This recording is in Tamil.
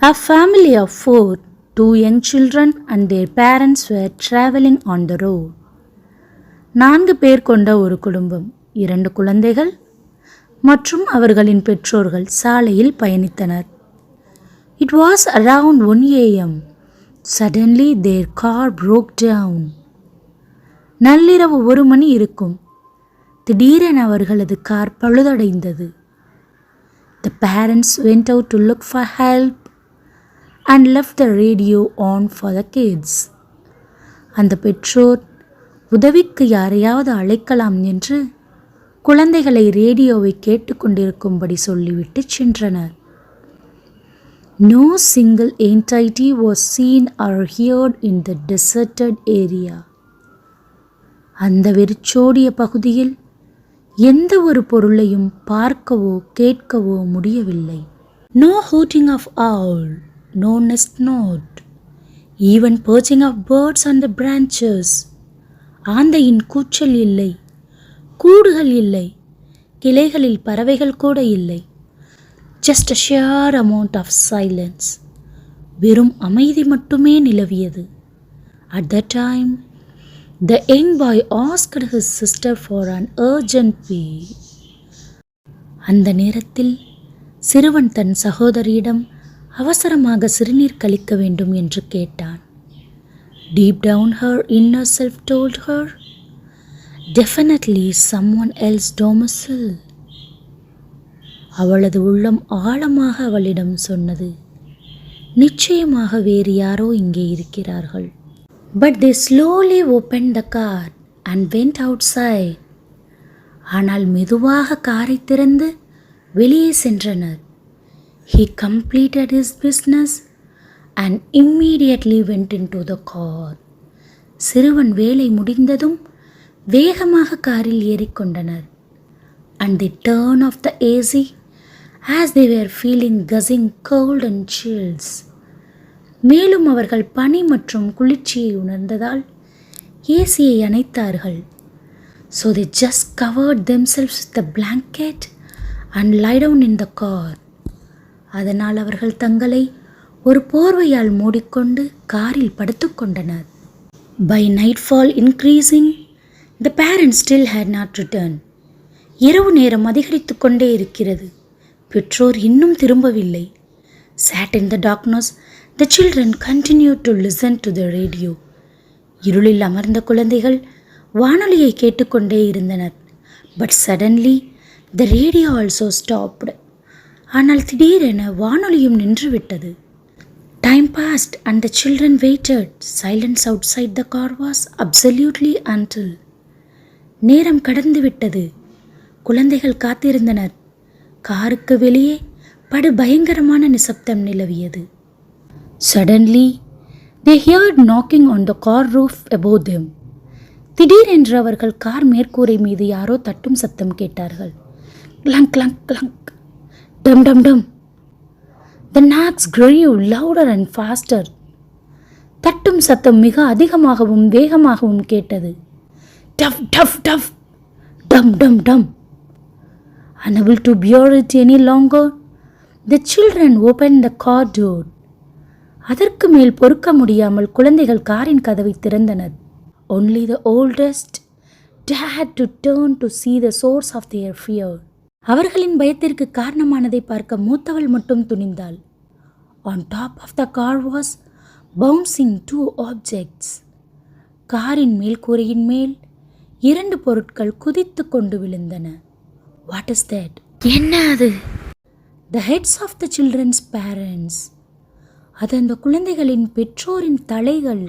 A family of four, two young children and their parents were traveling on the road. 4 பேர் கொண்ட ஒரு குடும்பம், 2 குழந்தைகள் மற்றும் அவர்களின் பெற்றோர்கள் சாலையில் பயணித்தனர். It was around 1 a.m. Suddenly their car broke down. நள்ளிரவு 1 மணி இருக்கும். திடீரென அவர்களது car பழுதடைந்தது. The parents went out to look for help and left the radio on for the kids. அந்த பெற்றோர் உதவிக்கு யாரையாவது அழைக்கலாம் என்று குழந்தைகளை ரேடியோவை கேட்டுக்கொண்டிருக்கும்படி சொல்லிவிட்டு சென்றனர். No single entity was seen or heard in the deserted area. அந்த வெறிச்சோடிய பகுதியில் எந்த ஒரு பொருளையும் பார்க்கவோ கேட்கவோ முடியவில்லை. No hooting of owl, no nest note, even perching of birds on the branches. ஆந்தையின் கூச்சல் இல்லை, கூடுகள் இல்லை, கிளைகளில் பறவைகள் கூட இல்லை. Just a sheer amount of silence. வெறும் அமைதி மட்டுமே நிலவியது. At that time, the young boy asked his sister for an urgent pee. அந்த நேரத்தில் சிறுவன் தன் சகோதரியிடம் அவசரமாக சிறுநீர் கழிக்க வேண்டும் என்று கேட்டான். Deep down her inner self told her, definitely someone else domicile. அவளது உள்ளம் ஆழமாக அவளிடம் சொன்னது, நிச்சயமாக வேறு யாரோ இங்கே இருக்கிறார்கள். But they slowly opened the car and went outside. ஆனால் மெதுவாக காரை திறந்து வெளியே சென்றனர். He completed his business and immediately went into the car. சிறுவன் வேலை முடிந்ததும் வேகமாக காரில் ஏறிக்கொண்டனர். And they turned off the AC as they were feeling gushing cold and chills. மேலும் அவர்கள் பனி மற்றும் குளிர்ச்சியை உணர்ந்ததால் ஏசியை அணைத்தார்கள். So they just covered themselves with the blanket and lie down in the car. அதனால் அவர்கள் தங்களை ஒரு போர்வையால் மூடிக்கொண்டு காரில் படுத்துக்கொண்டனர். By nightfall increasing, the parents still had not returned. இரவு நேரம் அதிகரித்து கொண்டே இருக்கிறது. பெற்றோர் இன்னும் திரும்பவில்லை. Sat in the darkness, the children continued to listen to the radio. இருளில் அமர்ந்த குழந்தைகள் வானொலியை கேட்டுக்கொண்டே இருந்தனர். But suddenly the radio also stopped. ஆனால் திடீரென வானொலியும் நின்றுவிட்டது. Time passed and the children waited. Silence outside the car was absolutely until. நேரம் கடந்து விட்டது. குழந்தைகள் காத்திருந்தனர். காருக்கு வெளியே படு பயங்கரமான நிசப்தம் நிலவியது. Suddenly they heard knocking on the car roof above them. திடீரென்று அவர்கள் கார் மேற்கூரை மீது யாரோ தட்டும் சத்தம் கேட்டார்கள். கிளங்க் கிளங்க் கிளங்க், டம் டம் டம். The knocks grew louder and faster. தட்டும் சத்தம் மிக அதிகமாகவும் வேகமாகவும் கேட்டது. டஃப் டஃப் டஃப், டம் டம் டம். Unable to bear it any longer, the children opened the car door. அதற்கு மேல் பொறுக்க முடியாமல் குழந்தைகள் காரின் கதவை திறந்தனர். Only the oldest dared to turn to see the source of their fear. அவர்களின் பயத்திற்கு காரணமானதை பார்க்க மூத்தவள் மட்டும் துணிந்தாள். On top of the car was bouncing 2 objects. காரின் மேல்கூரையின் மேல் 2 பொருட்கள் குதித்து கொண்டு விழுந்தன. What is that? என்ன அது? The heads of the children's parents. அது அந்த குழந்தைகளின் பெற்றோரின் தலைகள்.